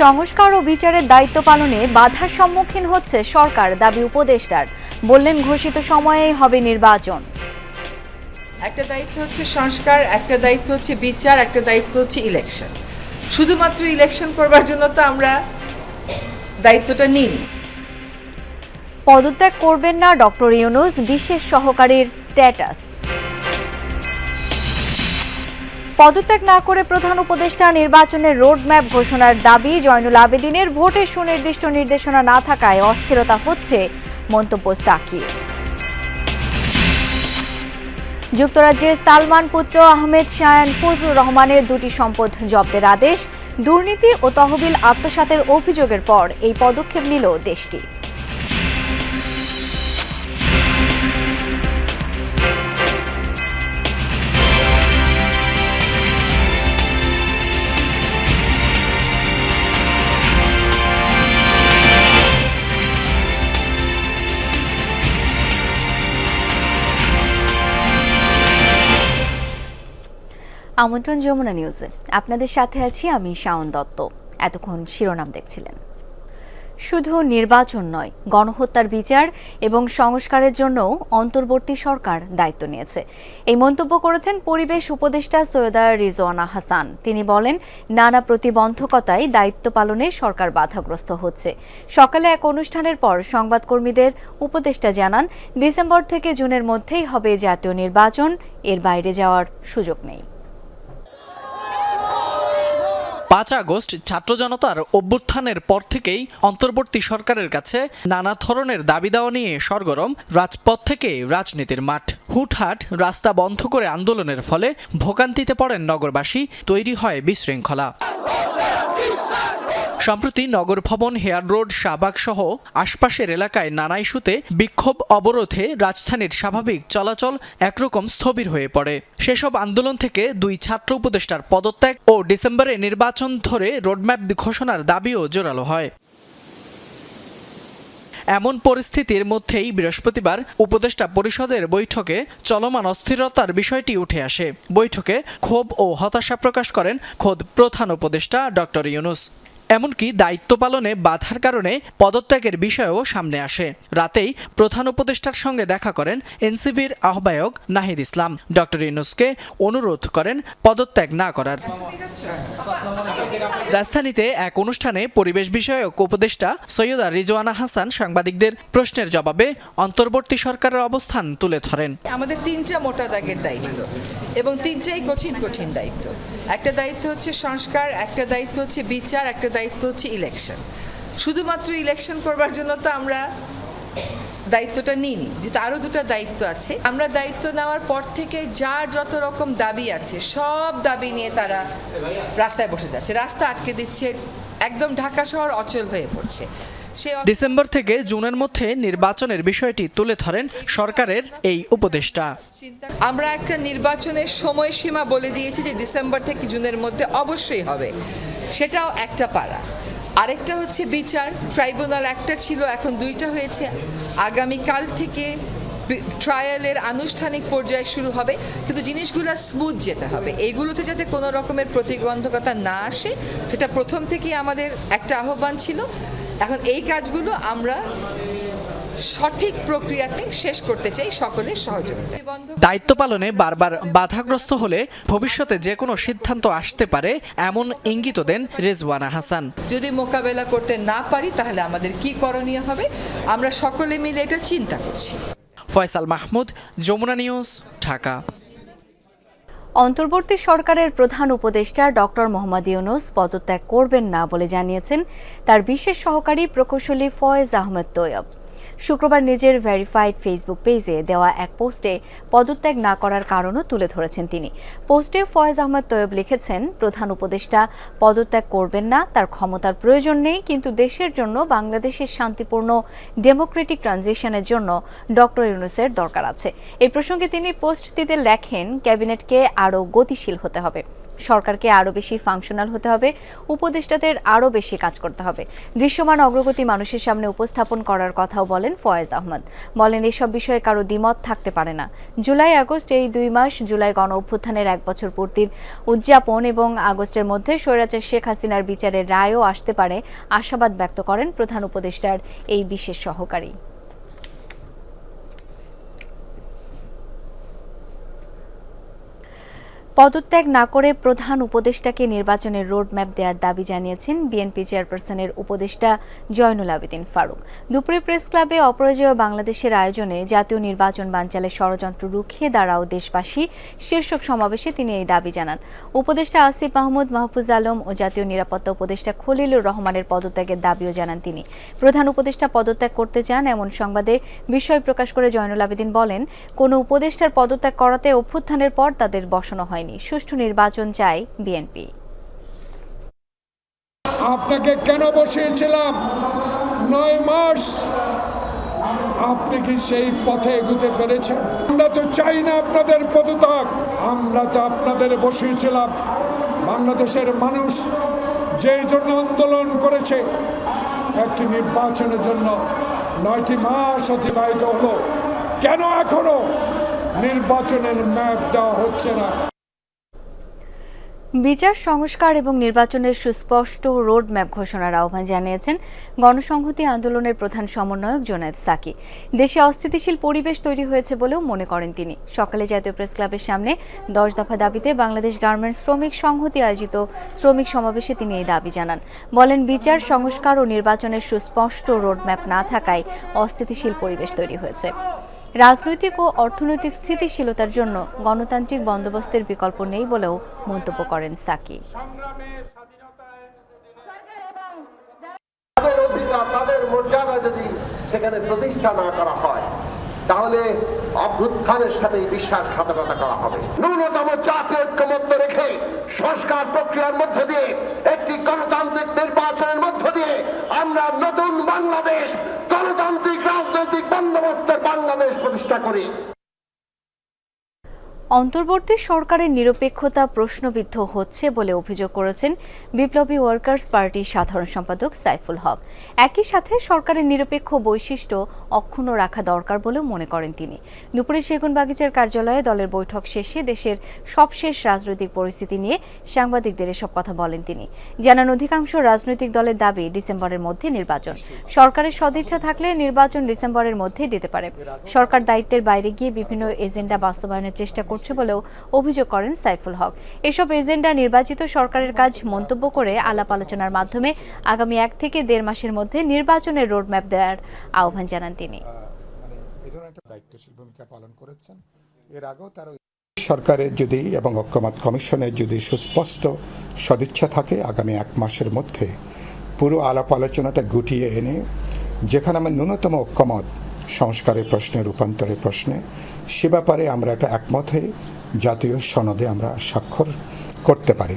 সংস্কার ও বিচারের দায়িত্ব পালনে বাধার সম্মুখীন হচ্ছে সরকার, দাবি উপদেষ্টার। বললেন ঘোষিত সময়েই হবে নির্বাচন। একটা দায়িত্ব হচ্ছে সংস্কার, একটা দায়িত্ব হচ্ছে বিচার, একটা দায়িত্ব হচ্ছে ইলেকশন। শুধুমাত্র ইলেকশন করবার জন্য তো আমরা দায়িত্বটা নিইনি। পদত্যাগ করবেন না ডক্টর ইউনূস, বিশেষ সহকারীর স্ট্যাটাস। পদত্যাগ না করে প্রধান উপদেষ্টা নির্বাচনের রোডম্যাপ ঘোষণার দাবি। জয়নুল আবেদিনের ভোটে সুনির্দিষ্ট নির্দেশনা না থাকায় অস্থিরতা হচ্ছে, মন্তব্য সাকির। যুক্তরাজ্যে সালমান পুত্র আহমেদ শায়ান ফজলুর রহমানের দুটি সম্পদ জব্দের আদেশ। দুর্নীতি ও তহবিল আত্মসাতের অভিযোগের পর এই পদক্ষেপ নিল দেশটি। আমন্ত্রণ যমুনা নিউজে, আপনাদের সাথে আছি আমি শাওন দত্ত। এতক্ষণ শিরোনাম দেখছিলেন। শুধু নির্বাচন নয়, গণহত্যার বিচার এবং সংস্কারের জন্যও অন্তর্বর্তী সরকার দায়িত্ব নিয়েছে, এই মন্তব্য করেছেন পরিবেশ উপদেষ্টা সৈয়দা রিজওয়ানা হাসান। তিনি বলেন, নানা প্রতিবন্ধকতায় দায়িত্ব পালনে সরকার বাধাগ্রস্ত হচ্ছে। সকালে এক অনুষ্ঠানের পর সংবাদকর্মীদের উপদেষ্টা জানান, ডিসেম্বর থেকে জুনের মধ্যেই হবে জাতীয় নির্বাচন, এর বাইরে যাওয়ার সুযোগ নেই। ৫ আগস্ট ছাত্র জনতার অভ্যুত্থানের পর থেকেই অন্তর্বর্তী সরকারের কাছে নানা ধরনের দাবি দেওয়া নিয়ে সরগরম রাজপথ থেকে রাজনীতির মাঠ। হুটহাট রাস্তা বন্ধ করে আন্দোলনের ফলে ভোগান্তিতে পড়েন নগরবাসী, তৈরি হয় বিশৃঙ্খলা। সম্প্রতি নগর ভবন, হেয়ার রোড, শাহবাগ সহ আশপাশের এলাকায় নানা ইস্যুতে বিক্ষোভ অবরোধে রাজধানীর স্বাভাবিক চলাচল একরকম স্থবির হয়ে পড়ে। সেসব আন্দোলন থেকে দুই ছাত্র উপদেষ্টার পদত্যাগ ও ডিসেম্বরে নির্বাচন ধরে রোডম্যাপ ঘোষণার দাবিও জোরালো হয়। এমন পরিস্থিতির মধ্যেই বৃহস্পতিবার উপদেষ্টা পরিষদের বৈঠকে চলমান অস্থিরতার বিষয়টি উঠে আসে। বৈঠকে ক্ষোভ ও হতাশা প্রকাশ করেন খোদ প্রধান উপদেষ্টা ডক্টর ইউনূস। এমনকি দায়িত্ব পালনে বাধার কারণে পদত্যাগের বিষয়ও সামনে আসে। রাতেই প্রধান উপদেষ্টার সঙ্গে দেখা করেন এনসিপির আহ্বায়ক নাহিদ ইসলাম। ডক্টর ইউনূসকে অনুরোধ করেন পদত্যাগ না করার। রাজধানীতে এক অনুষ্ঠানে পরিবেশ বিষয়ক উপদেষ্টা সৈয়দা রিজওয়ানা হাসান সাংবাদিকদের প্রশ্নের জবাবে অন্তর্বর্তী সরকারের অবস্থান তুলে ধরেন। আমাদের তিনটা মোটা দাগের দায়িত্ব এবং তিনটাই কঠিন কঠিন দায়িত্ব। একটা দায়িত্ব হচ্ছে সংস্কার, একটা দায়িত্ব হচ্ছে বিচার, একটা দায়িত্ব হচ্ছে ইলেকশন। শুধুমাত্র ইলেকশন করবার জন্য তো আমরা দায়িত্বটা নিইনি, যেটা আরও দুটো দায়িত্ব আছে। আমরা দায়িত্ব নেওয়ার পর থেকে যার যত রকম দাবি আছে সব দাবি নিয়ে তারা রাস্তায় বসে যাচ্ছে, রাস্তা আটকে দিচ্ছে, একদম ঢাকা শহর অচল হয়ে পড়ছে। ডিসেম্বর থেকে জুনের মধ্যে নির্বাচনের বিষয়টি তুলে ধরেন সরকারের এই উপদেষ্টা। আমরা একটা নির্বাচনের সময়সীমা বলে দিয়েছি যে ডিসেম্বর থেকে জুনের মধ্যে অবশ্যই হবে, সেটাও একটা পারা। আরেকটা হচ্ছে বিচার, ট্রাইব্যুনাল একটা ছিল, এখন দুইটা হয়েছে। আগামীকাল থেকে ট্রায়ালের আনুষ্ঠানিক পর্যায়ে শুরু হবে, কিন্তু জিনিসগুলো স্মুথ যেতে হবে। এইগুলোতে যাতে কোনো রকমের প্রতিবন্ধকতা না আসে, সেটা প্রথম থেকেই আমাদের একটা আহ্বান ছিল। এখন এই কাজগুলো আমরা সঠিক প্রক্রিয়াতে শেষ করতে চাই সকলের সহযোগিতায়। দায়িত্ব পালনে বারবার বাধাগ্রস্ত হলে ভবিষ্যতে যে কোনো সিদ্ধান্ত আসতে পারে, এমন ইঙ্গিত দেন রিজওয়ানা হাসান। যদি মোকাবেলা করতে না পারি তাহলে আমাদের কি করণীয় হবে, আমরা সকলে মিলে এটা চিন্তা করছি। ফয়সাল মাহমুদ, যমুনা নিউজ, ঢাকা। অন্তর্বর্তী সরকারের প্রধান উপদেষ্টা ডক্টর মোহাম্মদ ইউনূস পদত্যাগ করবেন না বলে জানিয়েছেন তার বিশেষ সহকারী প্রকৌশলী ফয়েজ আহমেদ তৈয়ব। শুক্রবার নিজের ভেরিফাইড ফেসবুক পেজে দেওয়া এক পোস্টে পদত্যাগ না করার কারণও তুলে ধরেছেন তিনি। পোস্টে ফয়েজ আহমেদ তৈয়ব লিখেছেন, প্রধান উপদেষ্টা পদত্যাগ করবেন না, তার ক্ষমতার প্রয়োজন নেই, কিন্তু দেশের জন্য, বাংলাদেশের শান্তিপূর্ণ ডেমোক্রেটিক ট্রানজিশনের জন্য ডক্টর ইউনূসের দরকার আছে। এই প্রসঙ্গে তিনি পোস্টটিতে লেখেন, ক্যাবিনেটকে আরও গতিশীল হতে হবে। সরকারকে আরও বেশি ফাংশনাল হতে হবে, উপদেষ্টাদের আরও বেশি কাজ করতে হবে, দৃশ্যমান অগ্রগতি মানুষের সামনে উপস্থাপন করার কথাও বলেন ফয়েজ আহমদ। বলেন এসব বিষয়ে কারো দ্বিমত থাকতে পারে না। জুলাই আগস্ট এই 2 মাস, জুলাই গণ অভ্যুত্থানের 1 বছর পূর্তির উদযাপন এবং আগস্টের মধ্যে স্বৈরাচার শেখ হাসিনার বিচারের রায়ও আসতে পারে আশাবাদ ব্যক্ত করেন প্রধান উপদেষ্টার এই বিশেষ সহকারী। পদত্যাগ না করে প্রধান উপদেষ্টাকে নির্বাচনের রোডম্যাপ দেওয়ার দাবি জানিয়েছেন বিএনপি চেয়ারপারসনের উপদেষ্টা জয়নুল আবেদিন ফারুক। দুপুরে প্রেস ক্লাবে অপরাজেয় বাংলাদেশের আয়োজনে জাতীয় নির্বাচন বানচালের ষড়যন্ত্র রুখিয়ে দাঁড়াও দেশবাসী শীর্ষক সমাবেশে তিনি এই দাবি জানান। উপদেষ্টা আসিফ মাহমুদ, মাহফুজ আলম ও জাতীয় নিরাপত্তা উপদেষ্টা খলিলুর রহমানের পদত্যাগের দাবিও জানান তিনি। প্রধান উপদেষ্টা পদত্যাগ করতে চান এমন সংবাদে বিস্ময় প্রকাশ করে জয়নুল আবেদিন বলেন, কোনো উপদেষ্টার পদত্যাগ করাতে অভ্যুত্থানের পর তাদের বসানো হয়নি। সুষ্ঠু নির্বাচন চাই বিএনপি। আপনাকে কেন বসিয়েছিলাম 9 মাস? আপনি কি সেই পথে এগোতে পেরেছেন? আমরা তো চাই না আপনাদের পদত্যাগ। আমরা তো আপনাদের বসিয়েছিলাম বাংলাদেশের মানুষ যেই জন্য আন্দোলন করেছে, একটি নির্বাচনের জন্য 9টি মাস অতিবাহিত হলো। কেন এখনো নির্বাচনের ম্যাপ দেওয়া হচ্ছে না? বিচার সংস্কার এবং নির্বাচনের সুস্পষ্ট রোডম্যাপ ঘোষণার আহ্বান জানিয়েছেন গণসংহতি আন্দোলনের প্রধান সমন্বয়ক জুনায়েদ সাকি। দেশে অস্থিতিশীল পরিবেশ তৈরি হয়েছে বলেও মনে করেন তিনি। সকালে জাতীয় প্রেস ক্লাবের সামনে 10 দফা দাবিতে বাংলাদেশ গার্মেন্টস শ্রমিক সংহতি আয়োজিত শ্রমিক সমাবেশে তিনি এই দাবি জানান। বলেন, বিচার সংস্কার ও নির্বাচনের সুস্পষ্ট রোডম্যাপ না থাকায় অস্থিতিশীল পরিবেশ তৈরি হয়েছে। রাজনৈতিক ও অর্থনৈতিক স্থিতিশীলতার জন্য গণতান্ত্রিক বন্দোবস্তের বিকল্প নেই বলেও মন্তব্য করেন সাকি। তাদের অধিকার, তাদের মর্যাদা যদি সেখানে প্রতিষ্ঠা না করা হয়, তাহলে অভ্যুত্থানের সাথে বিশ্বাসঘাতকতা করা হবে। ন্যূনতম জাতীয় ঐক্যমত্য রেখে সংস্কার প্রক্রিয়ার মধ্য দিয়ে, একটি গণতান্ত্রিক নির্বাচনের মধ্য দিয়ে আমরা নতুন বাংলাদেশ, গণতান্ত্রিক রাজনৈতিক বন্দোবস্তের বাংলাদেশ প্রতিষ্ঠা করি। অন্তর্বর্তী সরকারের নিরপেক্ষতা প্রশ্নবিদ্ধ হচ্ছে বলে অভিযোগ করেছেন বিপ্লবী ওয়ার্কার্স পার্টির সাধারণ সম্পাদক সাইফুল হক। একই সাথে সরকারের নিরপেক্ষ বৈশিষ্ট্য অক্ষুণ্ণ রাখা দরকার বলেও মনে করেন তিনি। দুপুরে সেগুনবাগিচার কার্যালয়ে দলের বৈঠক শেষে দেশের সবশেষ রাজনৈতিক পরিস্থিতি নিয়ে সাংবাদিকদের এসব কথা বলেন তিনি। জানান, অধিকাংশ রাজনৈতিক দলের দাবি ডিসেম্বরের মধ্যে নির্বাচন। সরকারের সদিচ্ছা থাকলে নির্বাচন ডিসেম্বরের মধ্যেই দিতে পারে। সরকার দায়িত্বের বাইরে গিয়ে বিভিন্ন এজেন্ডা বাস্তবায়নের চেষ্টা করছে বলেও অভিযোগ করেন সাইফুল হক। এসব এজেন্ডা নির্বাচিত সরকারের কাজ মন্তব্য করে আলাপ আলোচনার মাধ্যমে আগামী 1 থেকে 1.5 মাসের মধ্যে নির্বাচনের রোডম্যাপ দেওয়ার আহ্বান জানান তিনি। দায়িত্বশীল ভূমিকা পালন করেছেন। এর আগেও তার সরকারের যদি এবং ঐক্যমত কমিশনের যদি সুস্পষ্ট সদিচ্ছা থাকে, আগামী 1 মাসের মধ্যে পুরো আলাপ আলোচনাটা গুটিয়ে এনে যেখানে আমার ন্যূনতম ঐক্যমত সংস্কারের প্রশ্নে, রূপান্তরের প্রশ্নে, সে ব্যাপারে আমরা একটা একমত হয়ে জাতীয় সনদে আমরা স্বাক্ষর করতে পারি।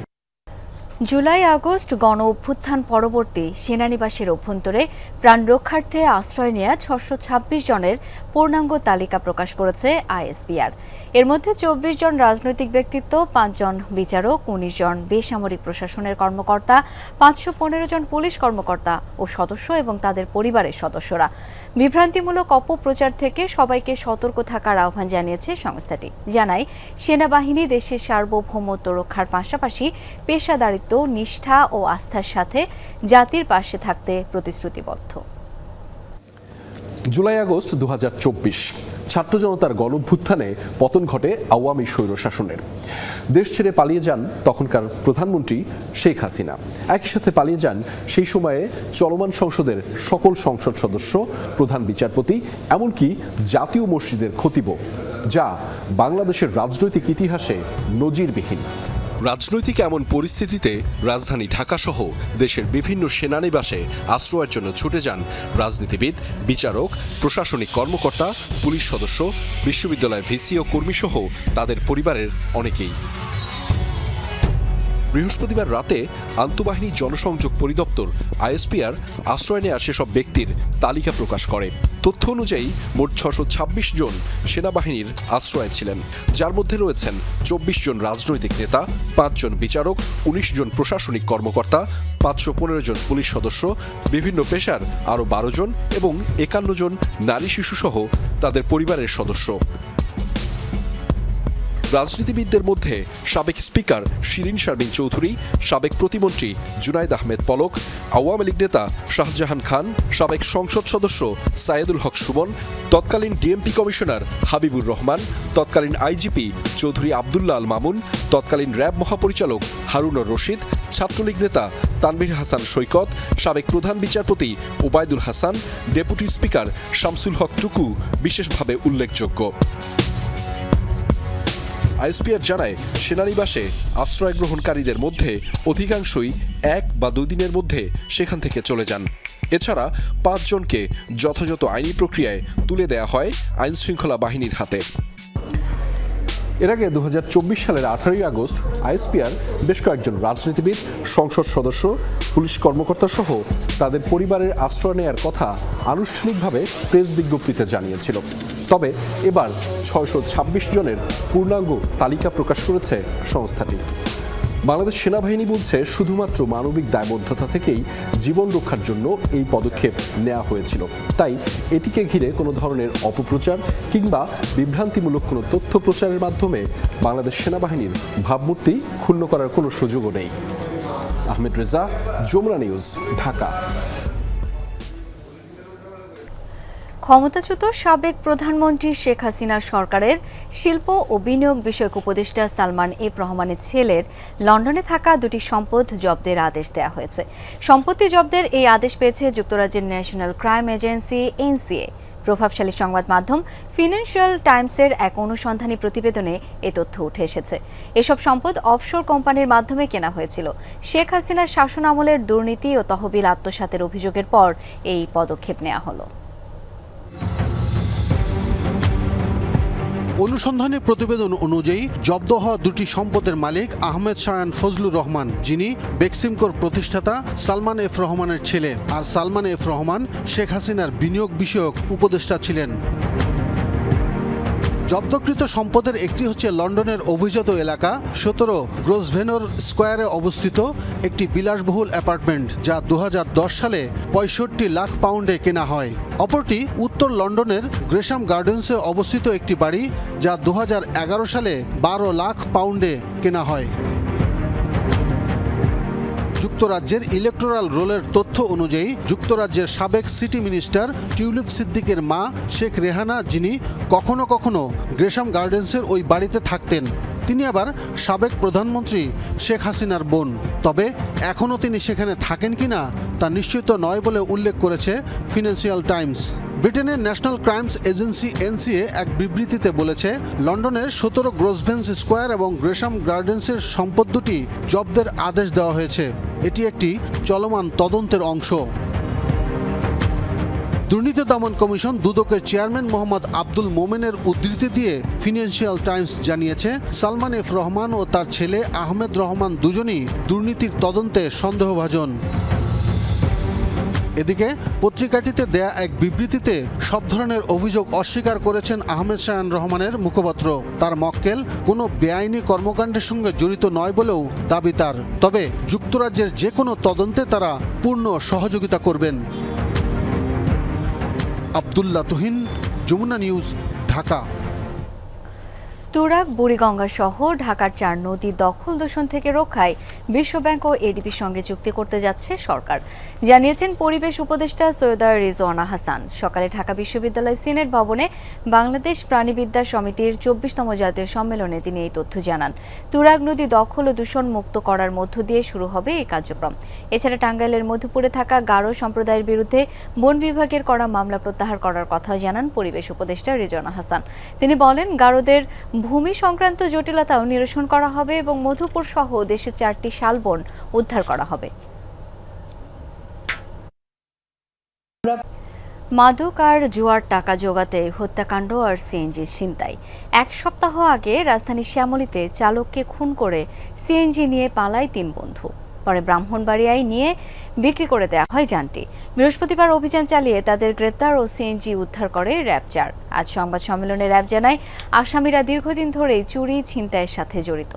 জুলাই আগস্ট গণ অভ্যুত্থান পরবর্তী সেনানিবাসের অভ্যন্তরে প্রাণ রক্ষার্থে আশ্রয় নেওয়া 626 জনের পূর্ণাঙ্গ তালিকা প্রকাশ করেছে আইএসপিআর। এর মধ্যে 24 জন রাজনৈতিক ব্যক্তিত্ব, 5 জন বিচারক, 19 জন বেসামরিক প্রশাসনের কর্মকর্তা, 515 জন পুলিশ কর্মকর্তা ও সদস্য এবং তাদের পরিবারের সদস্যরা। বিভ্রান্তিমূলক অপপ্রচার থেকে সবাইকে সতর্ক থাকার আহ্বান জানিয়েছে সংস্থাটি। জানায়, সেনাবাহিনী দেশের সার্বভৌমত্ব রক্ষার পাশাপাশি পেশাদারিত্ব, নিষ্ঠা ও আস্থার সাথে জাতির পাশে থাকতে প্রতিশ্রুতিবদ্ধ। জুলাই আগস্ট 2024 ছাত্র জনতার গণঅভ্যুত্থানে পতন ঘটে আওয়ামী স্বৈরশাসনের। দেশ ছেড়ে পালিয়ে যান তখনকার প্রধানমন্ত্রী শেখ হাসিনা। একই সাথে পালিয়ে যান সেই সময়ে চলমান সংসদের সকল সংসদ সদস্য, প্রধান বিচারপতি, এমনকি জাতীয় মসজিদের খতিব, যা বাংলাদেশের রাজনৈতিক ইতিহাসে নজিরবিহীন। রাজনৈতিক এমন পরিস্থিতিতে রাজধানী ঢাকাসহ দেশের বিভিন্ন সেনানিবাসে আশ্রয়ের জন্য ছুটে যান রাজনীতিবিদ, বিচারক, প্রশাসনিক কর্মকর্তা, পুলিশ সদস্য, বিশ্ববিদ্যালয় ভিসি ও কর্মীসহ তাদের পরিবারের অনেকেই। বৃহস্পতিবার রাতে আন্তঃবাহিনী জনসংযোগ পরিদপ্তর আইএসপিআর আশ্রয় নেওয়া সেসব ব্যক্তির তালিকা প্রকাশ করে। তথ্য অনুযায়ী মোট 626 জন সেনাবাহিনীর আশ্রয়ে ছিলেন, যার মধ্যে রয়েছেন 24 জন রাজনৈতিক নেতা, 5 জন বিচারক, 19 জন প্রশাসনিক কর্মকর্তা, 515 জন পুলিশ সদস্য, বিভিন্ন পেশার আরও 12 জন এবং 51 জন নারী শিশুসহ তাদের পরিবারের সদস্য। রাজনীতিবিদদের মধ্যে সাবেক স্পিকার শিরিন শারমিন চৌধুরী, সাবেক প্রতিমন্ত্রী জুনাইদ আহমেদ পলক, আওয়ামী লীগ নেতা শাহজাহান খান, সাবেক সংসদ সদস্য সাইয়েদুল হক সুমন, তৎকালীন ডিএমপি কমিশনার হাবিবুর রহমান, তৎকালীন আইজিপি চৌধুরী আবদুল্লাহ আল মামুন, তৎকালীন র্যাব মহাপরিচালক হারুনুর রশিদ, ছাত্রলীগ নেতা তানভীর হাসান সৈকত, সাবেক প্রধান বিচারপতি ওবায়দুল হাসান, ডেপুটি স্পিকার শামসুল হক টুকু বিশেষভাবে উল্লেখযোগ্য। আইএসপিআর জানায়, সেনানিবাসে আশ্রয় গ্রহণকারীদের মধ্যে অধিকাংশই 1 বা 2 দিনের মধ্যে সেখান থেকে চলে যান। এছাড়া 5 জনকে যথাযথ আইনি প্রক্রিয়ায় তুলে দেয়া হয় আইন শৃঙ্খলা বাহিনীর হাতে। এর আগে 2024 সালের 18 আগস্ট আইএসপিআর বেশ কয়েকজন রাজনীতিবিদ, সংসদ সদস্য, পুলিশ কর্মকর্তা সহ তাদের পরিবারের আশ্রয় নেয়ার কথা আনুষ্ঠানিকভাবে প্রেস বিজ্ঞপ্তিতে জানিয়েছিল। তবে এবার 626 জনের পূর্ণাঙ্গ তালিকা প্রকাশ করেছে সংস্থাটি। বাংলাদেশ সেনাবাহিনী বলছে, শুধুমাত্র মানবিক দায়বদ্ধতা থেকেই জীবন রক্ষার জন্য এই পদক্ষেপ নেওয়া হয়েছিল। তাই এটিকে ঘিরে কোনো ধরনের অপপ্রচার কিংবা বিভ্রান্তিমূলক কোনো তথ্য প্রচারের মাধ্যমে বাংলাদেশ সেনাবাহিনীর ভাবমূর্তি ক্ষুণ্ণ করার কোনো সুযোগও নেই। আহমেদ রেজা, যমুনা নিউজ, ঢাকা। ক্ষমতাচ্যুত সাবেক প্রধানমন্ত্রী শেখ হাসিনা সরকারের শিল্প ও বিনিয়োগ বিষয়ক উপদেষ্টা সালমান এফ রহমানের ছেলের লন্ডনে থাকা 2টি সম্পদ জব্দের আদেশ দেওয়া হয়েছে। সম্পত্তি জব্দের এই আদেশ পেয়েছে যুক্তরাজ্যের ন্যাশনাল ক্রাইম এজেন্সি এনসিএ। প্রভাবশালী সংবাদ মাধ্যম ফিনান্সিয়াল টাইমসের এক অনুসন্ধানী প্রতিবেদনে এ তথ্য উঠে এসেছে। এসব সম্পদ অফশোর কোম্পানির মাধ্যমে কেনা হয়েছিল। শেখ হাসিনার শাসনামলের দুর্নীতি ও তহবিল আত্মসাতের অভিযোগের পর এই পদক্ষেপ নেওয়া হলো। অনুসন্ধানী প্রতিবেদন অনুযায়ী জব্দ হওয়া 2টি সম্পদের মালিক আহমেদ শায়ান ফজলুর রহমান, যিনি বেক্সিমকোর প্রতিষ্ঠাতা সালমান এফ রহমানের ছেলে, আর সালমান এফ রহমান শেখ হাসিনার বিনিয়োগ বিষয়ক উপদেষ্টা ছিলেন। জব্দকৃত সম্পদের একটি হচ্ছে লন্ডনের অভিজাত এলাকা 17 গ্রোসভেনর স্কোয়ারে অবস্থিত একটি বিলাসবহুল অ্যাপার্টমেন্ট, যা 2010 সালে 65 লাখ পাউন্ডে কেনা হয়। অপরটি উত্তর লন্ডনের গ্রেশাম গার্ডেন্সে অবস্থিত একটি বাড়ি, যা 2011 সালে 12 লাখ পাউন্ডে কেনা হয়। যুক্তরাজ্যের ইলেকটোরাল রোলের তথ্য অনুযায়ী যুক্তরাজ্যের সাবেক সিটি মিনিস্টার টিউলিপ সিদ্দিকের মা শেখ রেহানা, যিনি কখনো কখনো গ্রেশাম গার্ডেন্সের ওই বাড়িতে থাকতেন, তিনি আবার সাবেক প্রধানমন্ত্রী শেখ হাসিনার বোন। তবে এখনও তিনি সেখানে থাকেন কিনা তা নিশ্চিত নয় বলে উল্লেখ করেছে ফিনান্সিয়াল টাইমস। ব্রিটেনের ন্যাশনাল ক্রাইমস এজেন্সি এনসিএ এক বিবৃতিতে বলেছে, লন্ডনের 17 গ্রোসভেন স্কোয়ার এবং গ্রেশাম গার্ডেন্সের সম্পদ দুটি জব্দের আদেশ দেওয়া হয়েছে। এটি একটি চলমান তদন্তের অংশ। দুর্নীতি দমন কমিশন দুদকের চেয়ারম্যান মোহাম্মদ আব্দুল মোমেনের উদ্ধৃতি দিয়ে ফিনান্সিয়াল টাইমস জানিয়েছে, সালমান এফ রহমান ও তার ছেলে আহমেদ রহমান দুজনই দুর্নীতির তদন্তে সন্দেহভাজন। এদিকে পত্রিকাটিতে দেয়া এক বিবৃতিতে সব ধরনের অভিযোগ অস্বীকার করেছেন আহমেদ শায়ান রহমানের মুখপাত্র। তার মক্কেল কোনো বেআইনি কর্মকাণ্ডের সঙ্গে জড়িত নয় বলেও দাবি তার। তবে যুক্তরাজ্যের যে কোনো তদন্তে তারা পূর্ণ সহযোগিতা করবেন। আব্দুল্লাহ তুহিন, যমুনা নিউজ, ঢাকা। তুরাগ, বুড়িগঙ্গা সহ ঢাকার 4 নদী দখল দূষণ থেকে রক্ষায় বিশ্বব্যাংক ও এডিবির সঙ্গে চুক্তি করতে যাচ্ছে সরকার, জানিয়েছেন পরিবেশ উপদেষ্টা সৈয়দা রিজওয়ানা হাসান। সকালে ঢাকা বিশ্ববিদ্যালয় সিনেট ভবনে বাংলাদেশ প্রাণীবিদ্যা সমিতির 24তম জাতীয় সম্মেলনে তিনি এই তথ্য জানান। তুরাগ নদী দখল ও দূষণ মুক্ত করার মধ্য দিয়ে শুরু হবে এই কার্যক্রম। এছাড়া টাঙ্গাইলের মধুপুরে থাকা গারো সম্প্রদায়ের বিরুদ্ধে বন বিভাগের করা মামলা প্রত্যাহার করার কথাও জানান পরিবেশ উপদেষ্টা রিজওয়ানা হাসান। তিনি বলেন, গারোদের ভূমি সংক্রান্ত জটিলতাও নিরসন করা হবে এবং মধুপুর সহ দেশের 4টি শালবন উদ্ধার করা হবে। মাদক আর জুয়ার টাকা জোগাতে হত্যাকাণ্ড আর সিএনজি ছিনতাই। এক সপ্তাহ আগে রাজধানীর শ্যামলীতে চালককে খুন করে সিএনজি নিয়ে পালায় 3 বন্ধু। পরে ব্রাহ্মণবাড়িয়ায় নিয়ে বিক্রি করে দেওয়া হয় যানটি। বৃহস্পতিবার অভিযান চালিয়ে তাদের গ্রেপ্তার ও সিএনজি উদ্ধার করে র্যাব 4। আজ সংবাদ সম্মেলনে র্যাব জানায়, আসামিরা দীর্ঘদিন ধরেই চুরি ছিনতাইয়ের সাথে জড়িত।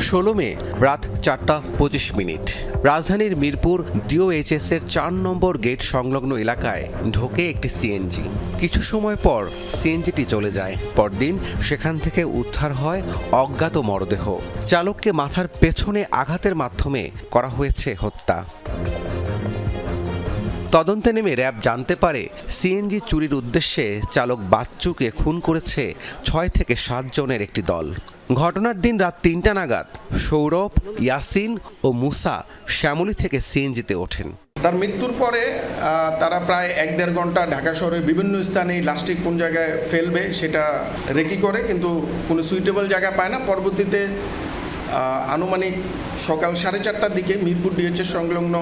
16 মে রাত 4:25 রাজধানীর মিরপুর ডিওএইচএস এর 4 নম্বর গেট সংলগ্ন এলাকায় ঢোকে একটি সিএনজি। কিছু সময় পর সিএনজিটি চলে যায়। পরদিন সেখান থেকে উদ্ধার হয় অজ্ঞাত মরদেহ। চালককে মাথার পেছনে আঘাতের মাধ্যমে করা হয়েছে হত্যা। তদন্তে নেমে র্যাব জানতে পারে সিএনজি চুরির উদ্দেশ্যে চালক বাচ্চুকে খুন করেছে 6 থেকে 7 জনের একটি দল। ঘটনার দিন রাত 3টা নাগাদ সৌরভ, ইয়াসিন ও মুসা শ্যামলী থেকে সিএনজিতে ওঠেন। তার মৃত্যুর পরে তারা প্রায় 1-1.5 ঘন্টা ঢাকা শহরের বিভিন্ন স্থানে লাস্টিক কোন জায়গায় ফেলবে সেটা রেকি করে, কিন্তু কোনো সুইটেবল জায়গা পায় না। পরবর্তীতে আনুমানিক সকাল 4:30টার দিকে মিরপুর ডিএইচএস সংলগ্ন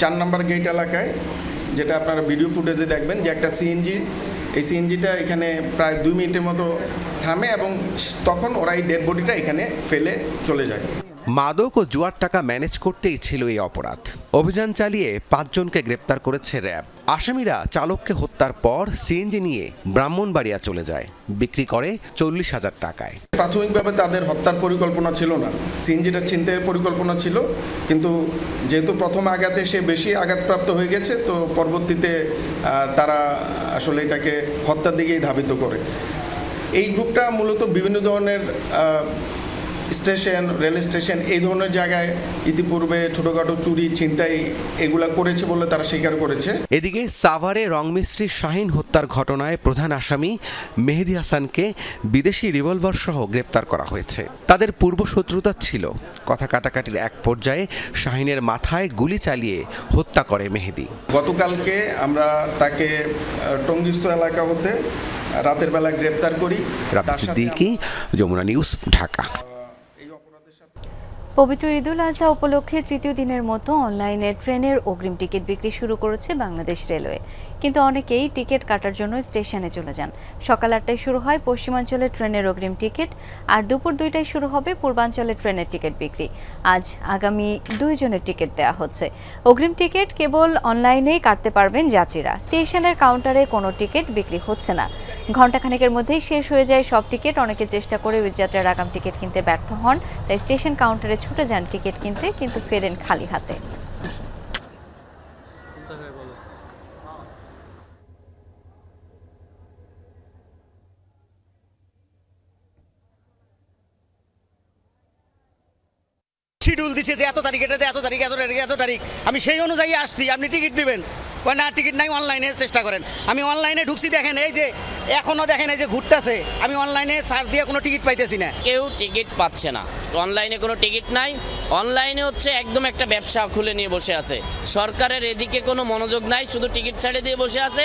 4 নম্বর গেট এলাকায়, যেটা আপনারা ভিডিও ফুটেজে দেখবেন, যে একটা সিএনজি, এই সিএনজিটা এখানে প্রায় 2 মিনিটের মতো থামে এবং তখন ওরা এই ডেড বডিটা এখানে ফেলে চলে যায়। মাদক ও জুয়ার টাকা ম্যানেজ করতেই ছিল এই অপরাধ। অভিযান চালিয়ে 5 জনকে গ্রেপ্তার করেছে র্যাব। আসামিরা চালককে হত্যার পর সিএনজি নিয়ে ব্রাহ্মণবাড়িয়া চলে যায়, বিক্রি করে 40,000 টাকায়। প্রাথমিকভাবে তাদের হত্যার পরিকল্পনা ছিল না, সিএনজিটা ছিনতাইয়ের পরিকল্পনা ছিল, কিন্তু যেহেতু প্রথম আঘাতে সে বেশি আঘাতপ্রাপ্ত হয়ে গেছে, তো পরবর্তীতে তারা আসলে এটাকে হত্যার দিকেই ধাবিত করে। এই গ্রুপটা মূলত বিভিন্ন ধরনের স্টেশন, রেল স্টেশন, এই ধরনের জায়গায় ইতিপূর্বে ছোটখাটো চুরি ছিনতাই এগুলা করেছে বলে তারা স্বীকার করেছে। এদিকে সাভারে রংমিস্ত্রি শাহিন হত্যার ঘটনায় প্রধান আসামি মেহেদি হাসানকে বিদেশি রিভলভার সহ গ্রেপ্তার করা হয়েছে। তাদের পূর্বশত্রুতা ছিল। কথা কাটাকাটির এক পর্যায়ে শাহিনের মাথায় গুলি চালিয়ে হত্যা করে মেহেদি। গতকালকে আমরা তাকে টঙ্গিস্থ এলাকা হতে রাতের বেলা গ্রেফতার করি। রাব্বি সিদ্দিকী, যমুনা নিউজ, ঢাকা। পবিত্র ঈদুল আজহা উপলক্ষে তৃতীয় দিনের মতো অনলাইনে ট্রেনের অগ্রিম টিকিট বিক্রি শুরু করেছে বাংলাদেশ রেলওয়ে। কিন্তু অনেকেই টিকিট কাটার জন্য স্টেশনে চলে যান। সকাল 8টায় শুরু হয় পশ্চিমাঞ্চলের ট্রেনের অগ্রিম টিকিট, আর দুপুর 2টায় শুরু হবে পূর্বাঞ্চলের ট্রেনের টিকিট বিক্রি। আজ আগামী 2 জনের টিকিট দেওয়া হচ্ছে। অগ্রিম টিকিট কেবল অনলাইনেই কাটতে পারবেন যাত্রীরা। স্টেশনের কাউন্টারে কোনো টিকিট বিক্রি হচ্ছে না। ঘণ্টাখানেকের মধ্যেই শেষ হয়ে যায় সব টিকিট। অনেকে চেষ্টা করে যাত্রার আগাম টিকিট কিনতে ব্যর্থ হন, তাই স্টেশন কাউন্টারে ছুটে যান টিকিট কিনতে, কিন্তু ফেরেন খালি হাতে। শিডিউল দিছে যে এত তারিখ, এটাতে এত তারিখ, এত তারিখ, এত তারিখ, আমি সেই অনুযায়ী আসছি। আপনি টিকিট দিবেন না, টিকিট নাই, অনলাইনে চেষ্টা করেন। আমি অনলাইনে ঢুকছি, দেখেন এই যে এখনো দেখেন এই যে ঘুরতেছে, আমি অনলাইনে সার্চ দিয়ে কোনো টিকিট পাইতেছি না। কেউ টিকিট পাচ্ছে না, অনলাইনে কোনো টিকিট নাই। অনলাইনে হচ্ছে একদম একটা ব্যবসা খুলে নিয়ে বসে আছে। সরকারের এদিকে কোনো মনোযোগ নাই, শুধু টিকিট ছাড়ে দিয়ে বসে আছে।